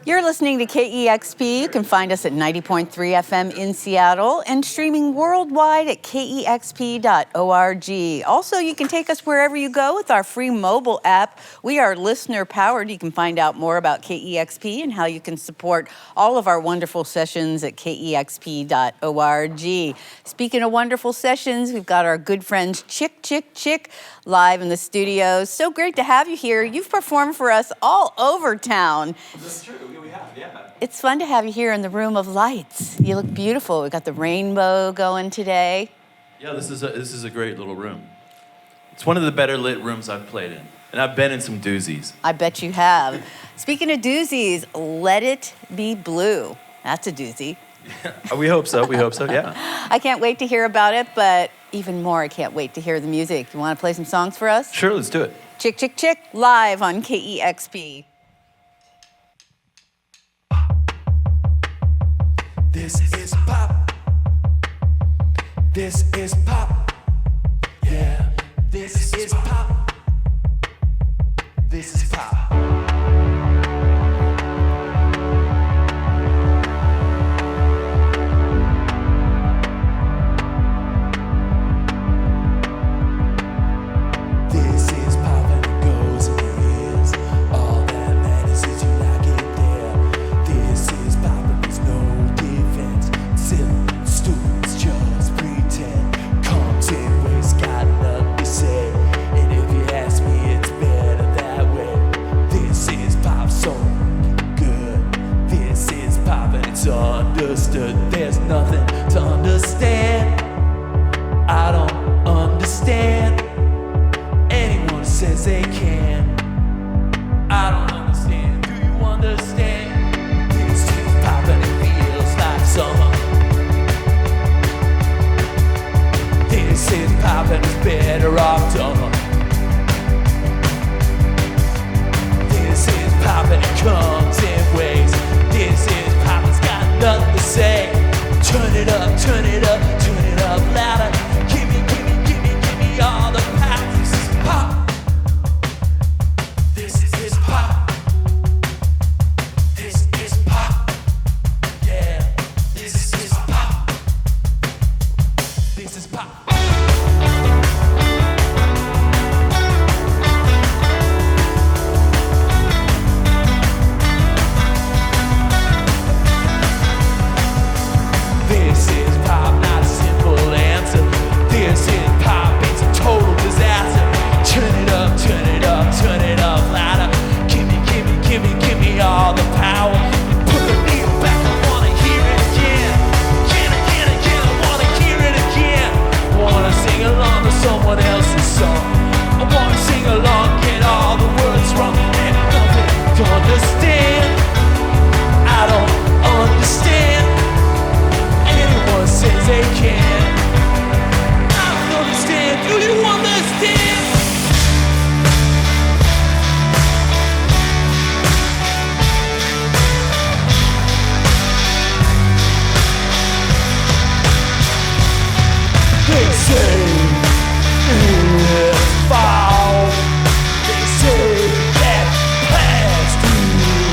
You're listening to KEXP. You can find us at 90.3 FM in Seattle and streaming worldwide at kexp.org. Also, you can take us wherever you go with our free mobile app. We are listener powered. You can find out more about KEXP and how you can support all of our wonderful sessions at kexp.org. Speaking of wonderful sessions, we've got our good friends Chick live in the studio. So great to have you here. You've performed for us all over town. That's true. We have, yeah. It's fun to have you here in the Room of Lights. You look beautiful. We've got the rainbow going today. Yeah, this is a great little room. It's one of the better lit rooms I've played in. And I've been in some doozies. I bet you have. Speaking of doozies, Let It Be Blue. That's a doozy. We hope so, yeah. I can't wait to hear about it, but even more, I can't wait to hear the music. You want to play some songs for us? Sure, let's do it. Chick, live on KEXP. This is pop. This is pop. Yeah, this is pop. This is pop. This is pop and it goes in your ears. All that matters is you like it there. This is pop and there's no defense. Silly, stupid, it's just pretend. Content ways got nothing to say. And if you ask me, it's better that way. This is pop, so good. This is pop and it's understood. There's nothing to understand. I don't understand. Anyone who says they can. I don't understand. Do you understand? This is pop and it feels like summer. This is pop and it's better off dumber. This is pop and it comes in waves. This is pop, it's got nothing to say. Turn it up, turn it up, turn it up louder. Give me all the pop. This is pop. This is pop. This is pop. Yeah, this is pop. This is pop. This is pop, not a simple answer. This is pop, it's a total disaster. Turn it up, turn it up, turn it up louder. Give me all the power. Put the beat back, I wanna hear it again. Again, I wanna hear it again. I wanna sing along to someone else's song. I wanna sing along, get all the words wrong. And nothing to understand. I don't understand. Anyone says they can. I don't understand. Do you understand? They say it's fall. They say that past you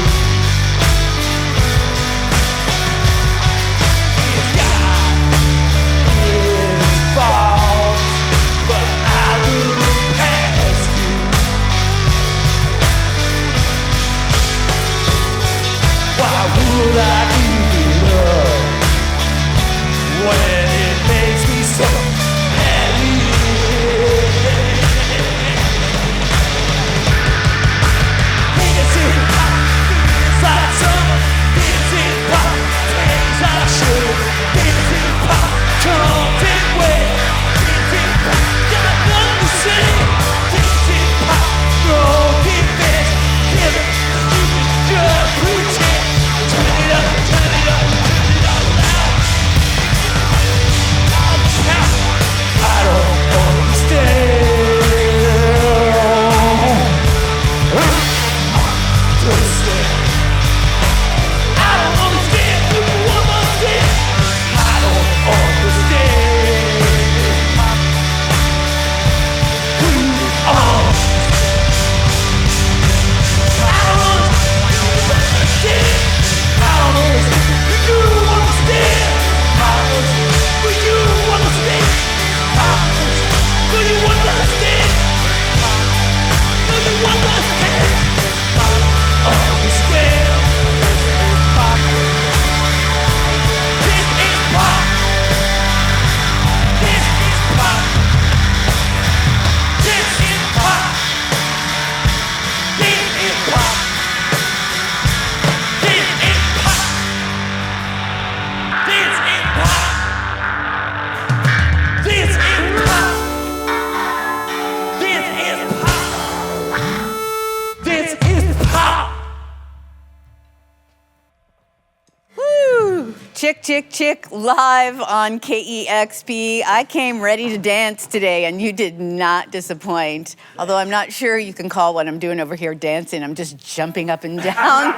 Chick, chick, chick, live on KEXP. I came ready to dance today, and you did not disappoint. Although I'm not sure you can call what I'm doing over here dancing. I'm just jumping up and down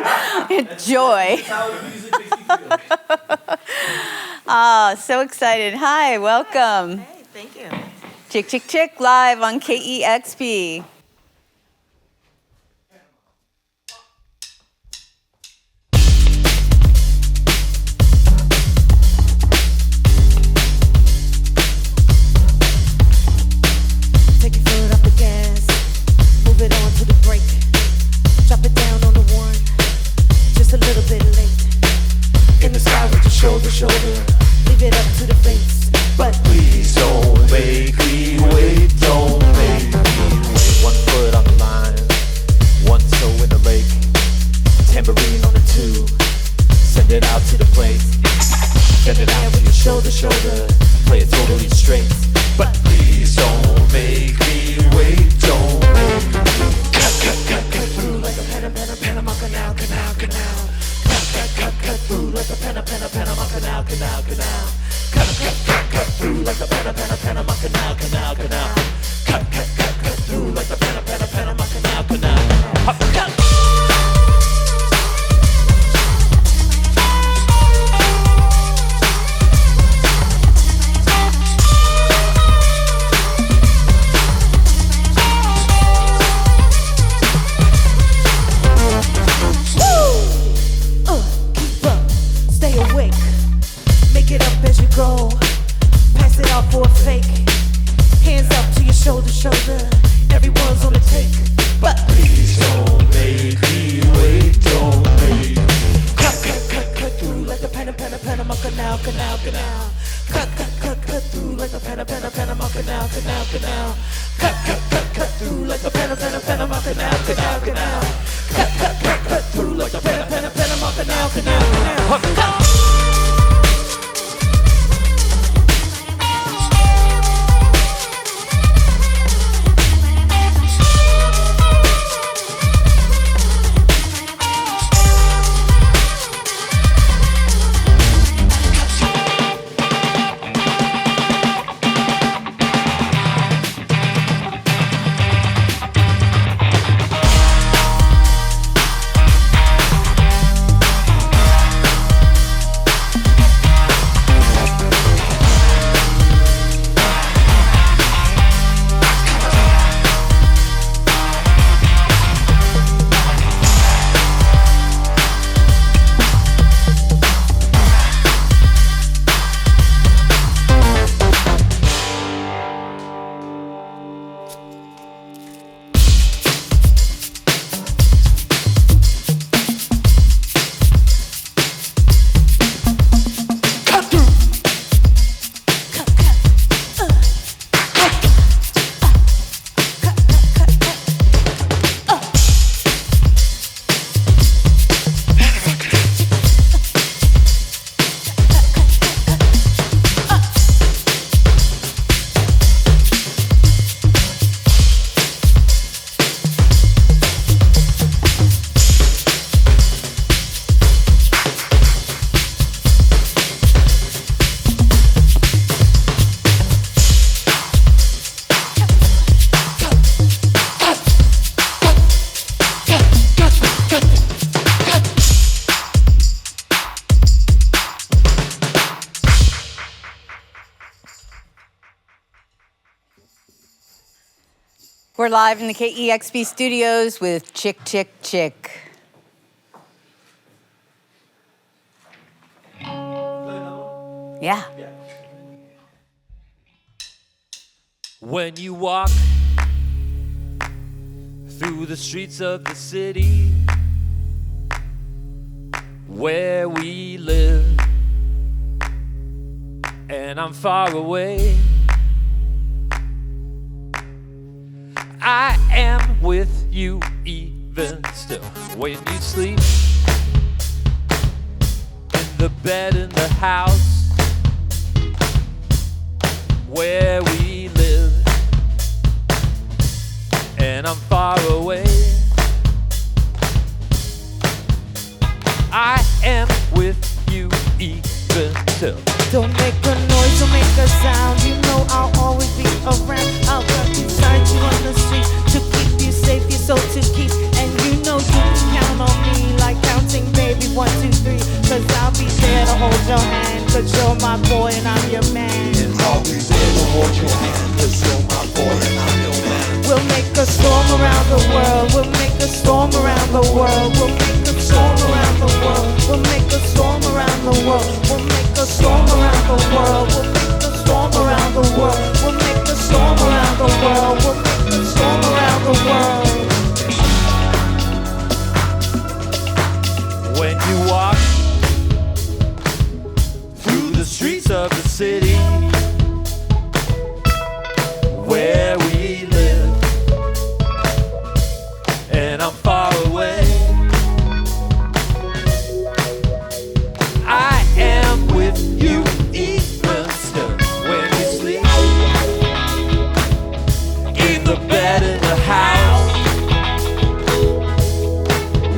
in joy. Ah, so excited. Hi, welcome. Hey, thank you. Chick, chick, chick, live on KEXP. Take your foot off the gas, move it on to the brake. Drop it down on the one, just a little bit late. In the sky with your shoulder, shoulder. Leave it up to the face, but Please don't make me wait, don't make me wait. 1 foot on the line, 1 toe in the lake. Tambourine on the 2, send it out to the place. Send it out to your shoulder, shoulder. Play it totally straight. But please don't make me wait, don't make me cut through like a Panama canal, canal, canal. Cut through like a Panama canal, canal, canal. Cut through like a Panama canal, canal, canal. Cut through like a Panama canal, canal. keep up, stay awake. Make it up as you go. Pass it off for a fake. Hands up to your shoulder, shoulder. Everyone's on the take. But Please don't make me wait, don't make me. Cut through like a Panama canal, canal, canal. Cut through like a Panama canal, canal, canal. Cut through like a Panama canal, canal, canal. Cut through like a Panama canal, canal, canal. We're live in the KEXP studios with Chick, Chick, Chick. Yeah. When you walk through the streets of the city where we live, and I'm far away, I am with you even still. When you sleep in the bed in the house where we live, and I'm far away, I am with you even even still. Don't make a noise, don't make a sound. You know I'll always be around. I'll run beside you on the street to keep you safe, your soul to keep. And you know you can count on me, like counting baby 1, 2, 3. Cause I'll be there to hold your hand, cause you're my boy and I'm your man. And I'll be there to hold your hand, cause you're my boy and I'm your man. We'll make a storm around the world. We'll make a storm around the world. We'll make a storm around the world. We'll make a storm around the world. We'll make a storm around the world. We'll make a storm around the world. We'll make a storm around the world. We'll make a storm around the world. When you walk through the streets of the city where we live, and I'm far away, I am with you even still. When you sleep in the bed in the house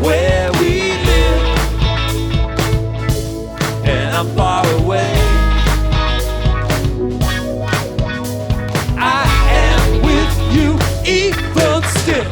where we live, and I'm far away, I am with you even still.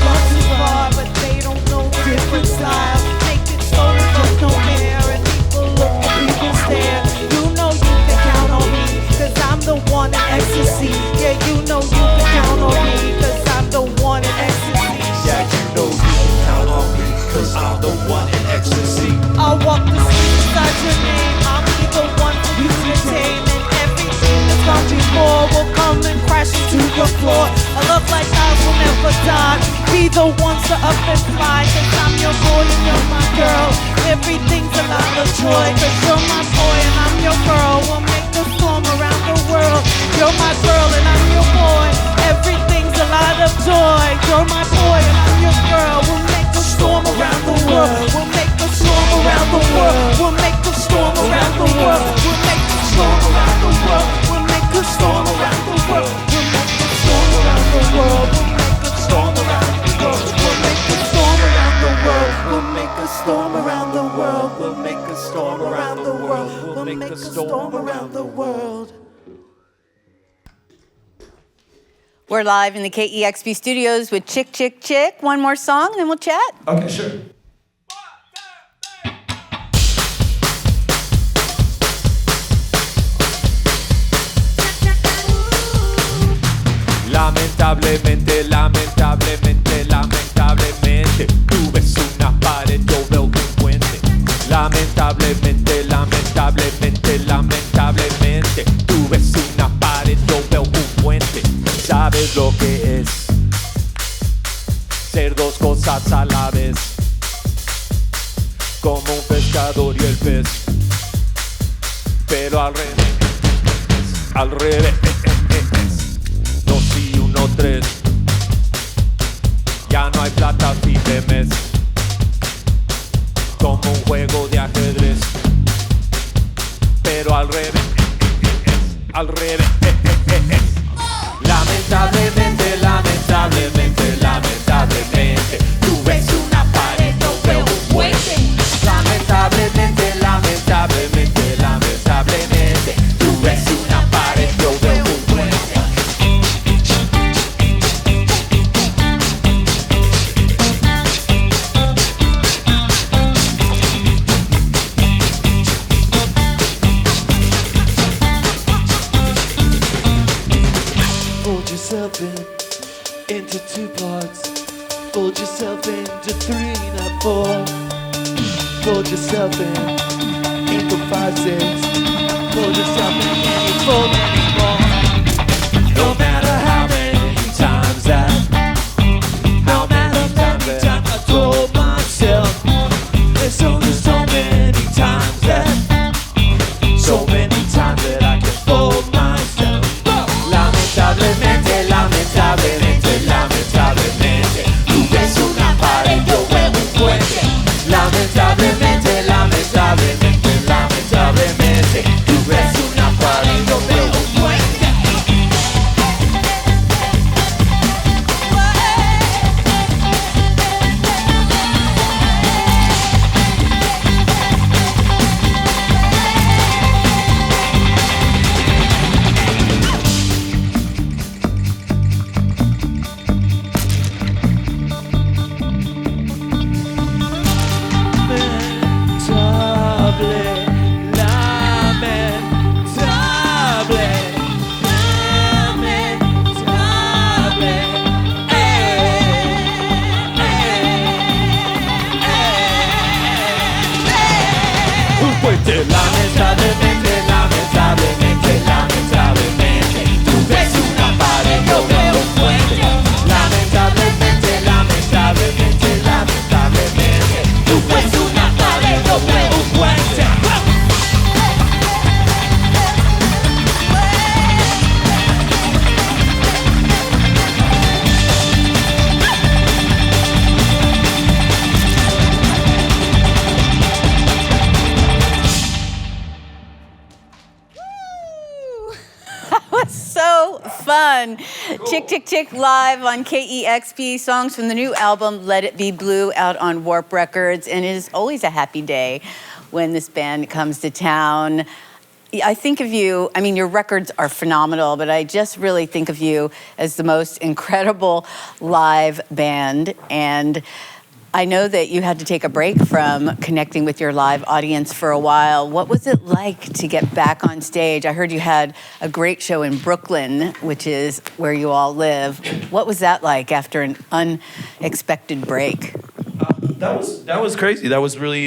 Not too far, but they don't know different styles. Make it so that there's no air and people look and people stare. You know you can count on me, cause I'm the one in ecstasy. Yeah, you know you can count on me, cause I'm the one in ecstasy. Yeah, you know you can count on me, cause I'm the one in ecstasy. I'll walk the streets beside your name. I'll be the one for you to tame. And everything that's gone before will come and crash into your floor. A love like ours will never die. Be the ones to up and fly, cause I'm your boy and you're my girl. Everything's a lot of joy, cause you're my boy and I'm your girl. We'll make a storm around the world. You're my girl and I'm your boy. Everything's a lot of joy. You're my boy and I'm your girl. We'll make a storm around the world. We'll make a storm around the world. We'll make a storm around the world. We'll make a storm around the world. We'll make a storm around the world. We'll make a storm around the world. We'll make a storm around the world. We'll make a storm around the world. We'll make a storm around the world. We'll make a storm around the world. We'll make a storm around the world. We're live in the KEXP studios with Chick Chick Chick. One more song and then we'll chat. Okay, sure. Lamentablemente, lamentablemente, lamentablemente, tú ves una pared, yo veo un puente. Lamentablemente, lamentablemente, lamentablemente, tú ves una pared, yo veo un puente. ¿Sabes lo que es ser dos cosas a la vez? Como un pescador y el pez, pero al revés, al revés. 2 y 1, 3. Ya no hay plata a fin de mes, como un juego de ajedrez, pero al revés, al revés. Lamentablemente, lamentablemente, lamentablemente, tú ves una pared, yo veo un puente. Lamentablemente, lamentablemente, lamentablemente, tú ves una pared, yo veo un puente. Fold yourself into 2 parts. Fold yourself into 3, not 4. Fold yourself into 5, 6. Fold yourself in, can you fold anymore? No matter how many times no matter how many times I told myself, there's only so many times so many times that I can fold myself. Lamentablemente, lamentablemente, lamentablemente, tú ves una pared, yo veo un puente. Lamentablemente, lamentablemente, lamentablemente, tú ves una pared, yo veo un puente. Lamentablemente, lamentablemente, lamentablemente, tú ves una pared, yo veo un puente. Lamentablemente, lamentablemente, lamentablemente, tú ves una pared, yo veo un puente. So fun. Chick, Chick, Chick live on KEXP, songs from the new album, Let It Be Blue, out on Warp Records. And it is always a happy day when this band comes to town. I think of you, I mean, your records are phenomenal, but I just really think of you as the most incredible live band. And I know that you had to take a break from connecting with your live audience for a while. What was it like to get back on stage? I heard you had a great show in Brooklyn, which is where you all live. What was that like after an unexpected break? That was crazy. That was really,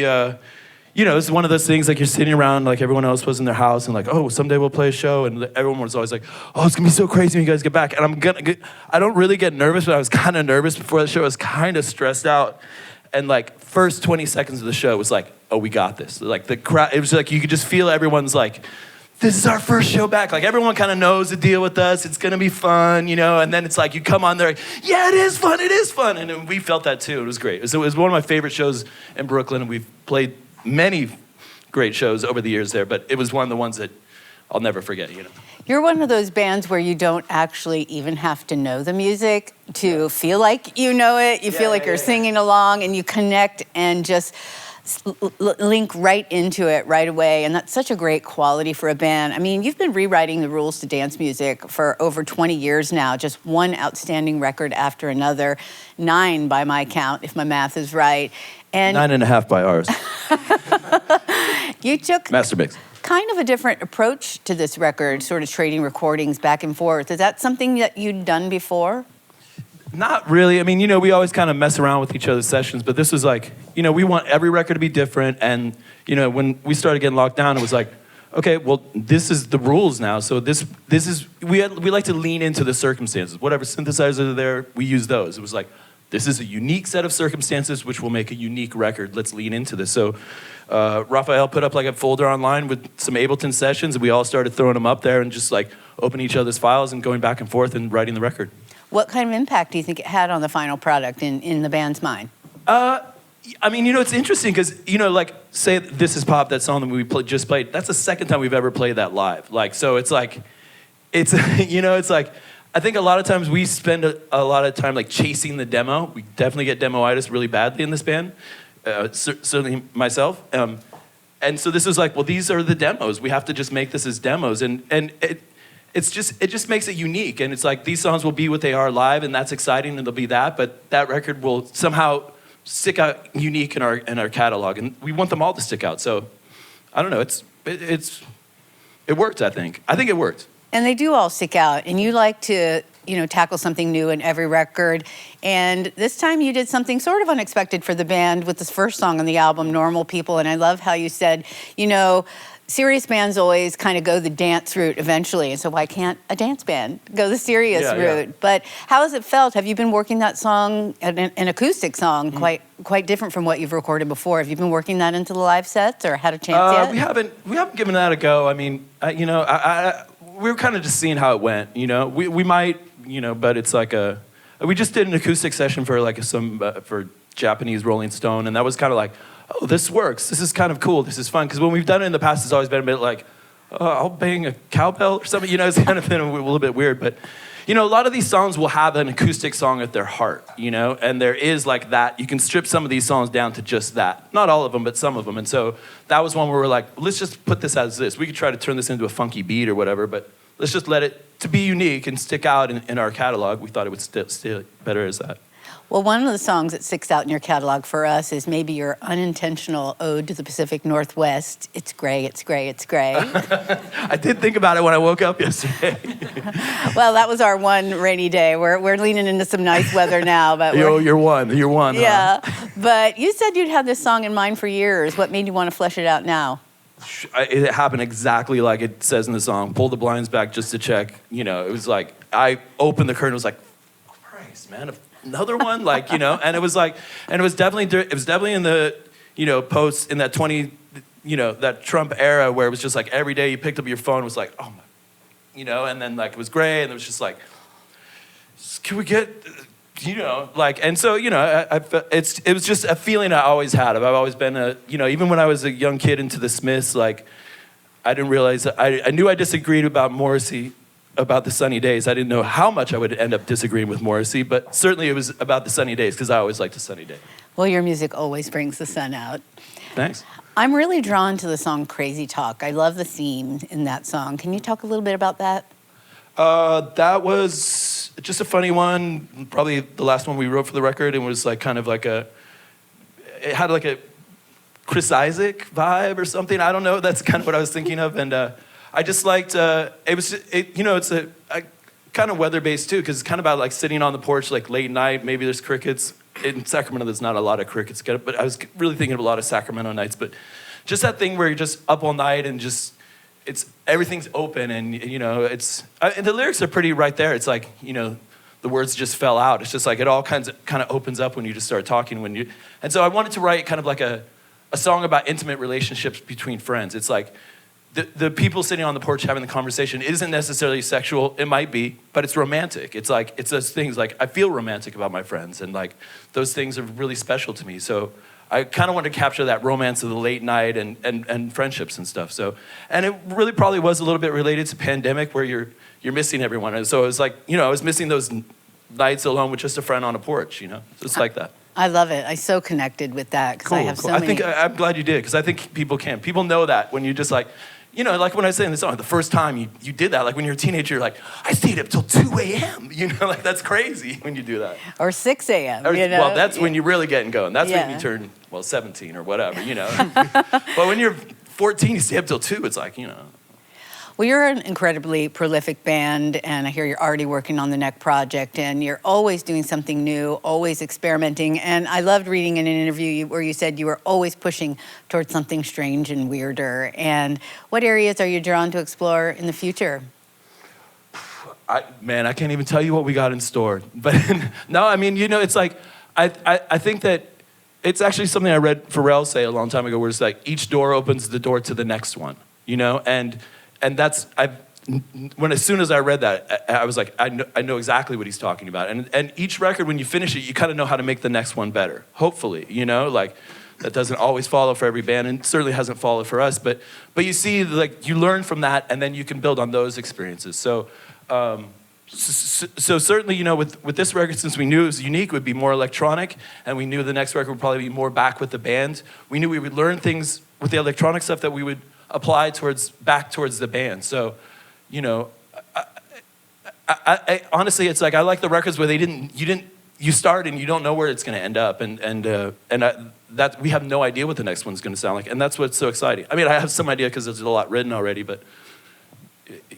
you know, it's one of those things like you're sitting around like everyone else was in their house and like, oh, someday we'll play a show. And everyone was always like, oh, it's gonna be so crazy when you guys get back. And I don't really get nervous, but I was kind of nervous before the show. I was kind of stressed out. And like first 20 seconds of the show was like, oh, we got this. Like the crowd, it was like you could just feel everyone's like, this is our first show back. Like everyone kind of knows the deal with us. It's gonna be fun, you know? And then it's like you come on there, like, yeah, it is fun, it is fun. And we felt that too. It was great. It was one of my favorite shows in Brooklyn. And we've played many great shows over the years there, but it was one of the ones that I'll never forget, you know? You're one of those bands where you don't actually even have to know the music to feel like you know it. You feel like you're singing along and you connect and just link right into it right away. And that's such a great quality for a band. I mean, you've been rewriting the rules to dance music for over 20 years now, just one outstanding record after another, 9 by my count, if my math is right. And 9.5 by ours. you took Master Mix. kind of a different approach to this record, sort of trading recordings back and forth. Is that something that you'd done before? Not really. I mean, you know, we always kind of mess around with each other's sessions, but this was like, you know, we want every record to be different. And, you know, when we started getting locked down, it was like, okay, well, this is the rules now. So this is, we like to lean into the circumstances. Whatever synthesizers are there, we use those. It was like, this is a unique set of circumstances which will make a unique record. Let's lean into this. So Raphael put up like a folder online with some Ableton sessions, and we all started throwing them up there and just like opening each other's files and going back and forth and writing the record. What kind of impact do you think it had on the final product in the band's mind? I mean, you know, it's interesting because, you know, like, say This Is Pop, that song that we just played, that's the second time we've ever played that live. Like, so it's like, it's, you know, it's like, I think a lot of times we spend a lot of time like chasing the demo. We definitely get demoitis really badly in this band, certainly myself. And so this is like, well, these are the demos. We have to just make this as demos. And it just makes it unique. And it's like, these songs will be what they are live, and that's exciting, and they'll be that, but that record will somehow stick out unique in our catalog. And we want them all to stick out. So I don't know, it worked, I think. I think it worked. And they do all stick out, and you like to, you know, tackle something new in every record. And this time you did something sort of unexpected for the band with this first song on the album, Normal People. And I love how you said, you know, serious bands always kind of go the dance route eventually. And so why can't a dance band go the serious route? Yeah. But how has it felt? Have you been working that song, an acoustic song, quite different from what you've recorded before? Have you been working that into the live sets or had a chance yet? We haven't given that a go. I mean, you know, we were kind of just seeing how it went, you know. We might, you know, but it's like we just did an acoustic session for like for Japanese Rolling Stone, and that was kind of like, oh, this works. This is kind of cool. This is fun. Because when we've done it in the past, it's always been a bit like, oh, I'll bang a cowbell or something. You know, it's kind of been a little bit weird. But, you know, a lot of these songs will have an acoustic song at their heart, you know, and there is like that. You can strip some of these songs down to just that. Not all of them, but some of them. And so that was one where we're like, let's just put this as this. We could try to turn this into a funky beat or whatever, but let's just let it to be unique and stick out in our catalog. We thought it would still better as that. Well, one of the songs that sticks out in your catalog for us is maybe your unintentional ode to the Pacific Northwest. It's gray, it's gray, it's gray. I did think about it when I woke up yesterday. Well, that was our one rainy day. We're leaning into some nice weather now, but You're one. Huh? yeah. But you said you'd had this song in mind for years. What made you want to flesh it out now? It happened exactly like it says in the song. Pulled the blinds back just to check. It was like I opened the curtain. It was like, oh, Christ, man, another one, and it was definitely in the post in that 20 that Trump era where it was just like every day you picked up your phone it was like, oh my, and then like it was gray and it was just like, can we get and so it was just a feeling I always had. I've always been even when I was a young kid into the Smiths, like I didn't realize that I knew I disagreed about Morrissey about the Sunny Days. I didn't know how much I would end up disagreeing with Morrissey, but certainly it was about the Sunny Days because I always liked the Sunny Day. Well, your music always brings the sun out. Thanks. I'm really drawn to the song Crazy Talk. I love the theme in that song. Can you talk a little bit about that? That was just a funny one, probably the last one we wrote for the record, and was like kind of like it had like a Chris Isaac vibe or something. I don't know. That's kind of what I was thinking of, and I just liked. It's a kind of weather-based too, because it's kind of about like sitting on the porch like late night. Maybe there's crickets in Sacramento. There's not a lot of crickets, but I was really thinking of a lot of Sacramento nights. But just that thing where you're just up all night and just everything's open, and and the lyrics are pretty right there. It's like the words just fell out. It's just like it all kind of opens up when you just start talking. And so I wanted to write kind of like a song about intimate relationships between friends. It's like the people sitting on the porch having the conversation isn't necessarily sexual. It might be, but it's romantic. It's like it's those things like I feel romantic about my friends, and like those things are really special to me. So I kind of wanted to capture that romance of the late night and friendships and stuff. So, and it really probably was a little bit related to pandemic where you're missing everyone. And so it was like, I was missing those nights alone with just a friend on a porch, So it's like that. I love it. I so connected with that because I have so many. I'm glad you did, because I think people can. People know that when you just like, like when I say in the song, the first time you did that, like when you're a teenager, you're like, I stayed up till 2 a.m., like that's crazy when you do that. Or 6 a.m., Well, that's when you're really getting going. That's when you turn, 17 or whatever, But when you're 14, you stay up till 2, it's like, Well, you're an incredibly prolific band, and I hear you're already working on the next project, and you're always doing something new, always experimenting. And I loved reading in an interview where you said you were always pushing towards something strange and weirder. And what areas are you drawn to explore in the future? I can't even tell you what we got in store. But no, I mean, it's like, I think that it's actually something I read Pharrell say a long time ago, where it's like each door opens the door to the next one, and that's as soon as I read that, I was like, I know exactly what he's talking about. And each record, when you finish it, you kind of know how to make the next one better. Hopefully, like that doesn't always follow for every band, and certainly hasn't followed for us. But you see, like you learn from that, and then you can build on those experiences. So certainly, with this record, since we knew it was unique, it would be more electronic, and we knew the next record would probably be more back with the band. We knew we would learn things with the electronic stuff that we would apply back towards the band. So, I honestly, it's like I like the records where you start and you don't know where it's going to end up, that we have no idea what the next one's going to sound like, and that's what's so exciting. I mean, I have some idea because there's a lot written already, but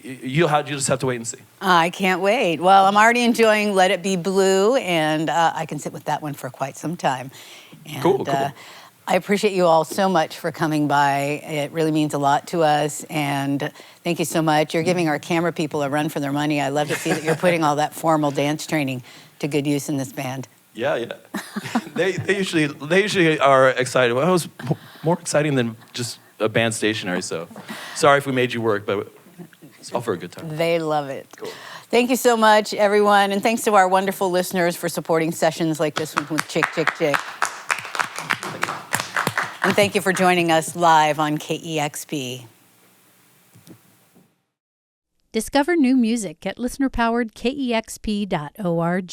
you just have to wait and see. I can't wait. Well, I'm already enjoying Let It Be Blue, and I can sit with that one for quite some time. And, cool. I appreciate you all so much for coming by. It really means a lot to us, and thank you so much. You're giving our camera people a run for their money. I love to see that you're putting all that formal dance training to good use in this band. Yeah. They usually are excited. Well, it was more exciting than just a band stationary, so sorry if we made you work, but it's all for a good time. They love it. Cool. Thank you so much, everyone, and thanks to our wonderful listeners for supporting sessions like this one with Chick, Chick, Chick. And thank you for joining us live on KEXP. Discover new music at listener-powered KEXP.org.